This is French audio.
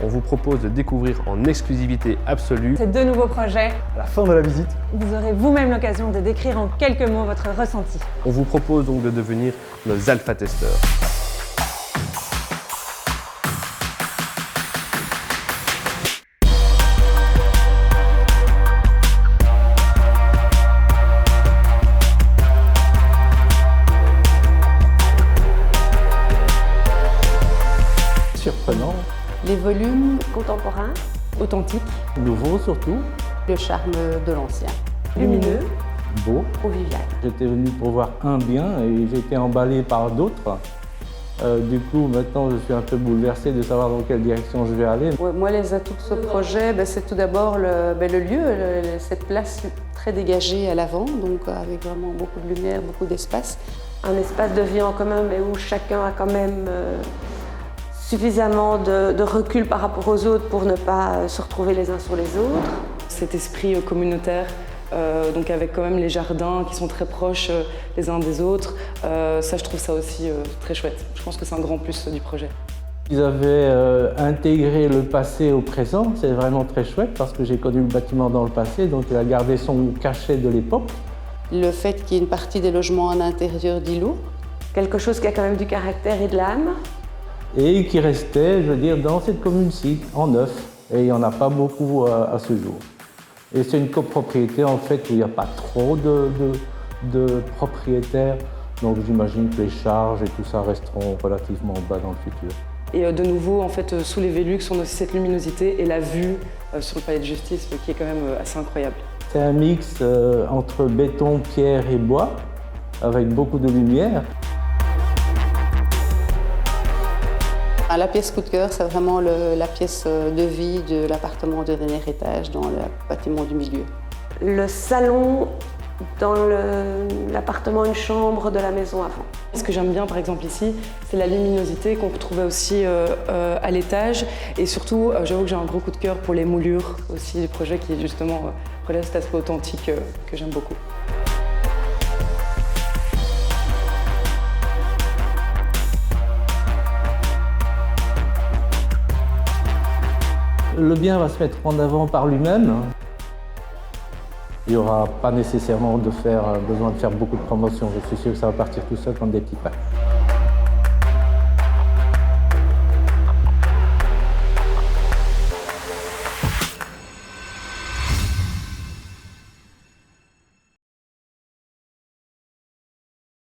On vous propose de découvrir en exclusivité absolue Ces deux nouveaux projets. À la fin de la visite, Vous aurez vous-même l'occasion de décrire en quelques mots votre ressenti. On vous propose donc de devenir nos alpha-testeurs. surprenant, Les volumes contemporains, Authentique, nouveau surtout, le charme de l'ancien, lumineux, beau. convivial. J'étais venu pour voir un bien et j'ai été emballé par d'autres. Du coup, maintenant, je suis un peu bouleversé de savoir dans quelle direction je vais aller. Ouais, moi, les atouts de ce projet, c'est tout d'abord le lieu, cette place très dégagée à l'avant, donc avec vraiment beaucoup de lumière, beaucoup d'espace. Un espace de vie en commun, mais où chacun a quand même suffisamment de recul par rapport aux autres pour ne pas se retrouver les uns sur les autres. Cet esprit communautaire, donc avec quand même les jardins qui sont très proches les uns des autres, ça je trouve ça aussi très chouette. Je pense que c'est un grand plus du projet. Ils avaient intégré le passé au présent, c'est vraiment très chouette parce que j'ai connu le bâtiment dans le passé, donc il a gardé son cachet de l'époque. Le fait qu'il y ait une partie des logements en intérieur d'îlots. quelque chose qui a quand même du caractère et de l'âme. Et qui restait, je veux dire, dans cette commune-ci, en neuf. Et il n'y en a pas beaucoup à ce jour. Et c'est une copropriété, en fait, où il n'y a pas trop de propriétaires. Donc j'imagine que les charges et tout ça resteront relativement bas dans le futur. Et de nouveau, en fait, sous les Velux, on a aussi cette luminosité et la vue sur le palais de justice qui est quand même assez incroyable. C'est un mix entre béton, pierre et bois, avec beaucoup de lumière. La pièce coup de cœur, c'est vraiment la pièce de vie de l'appartement du dernier étage dans le bâtiment du milieu. Le salon dans l'appartement, une chambre de la maison avant. Ce que j'aime bien, par exemple, ici, c'est la luminosité qu'on retrouvait aussi à l'étage. Et surtout, j'avoue que j'ai un gros coup de cœur pour les moulures aussi du projet qui, justement, relève cet aspect authentique que j'aime beaucoup. Le bien va se mettre en avant par lui-même. Il n'y aura pas nécessairement besoin de faire beaucoup de promotion. Je suis sûr que ça va partir tout seul comme des petits pains.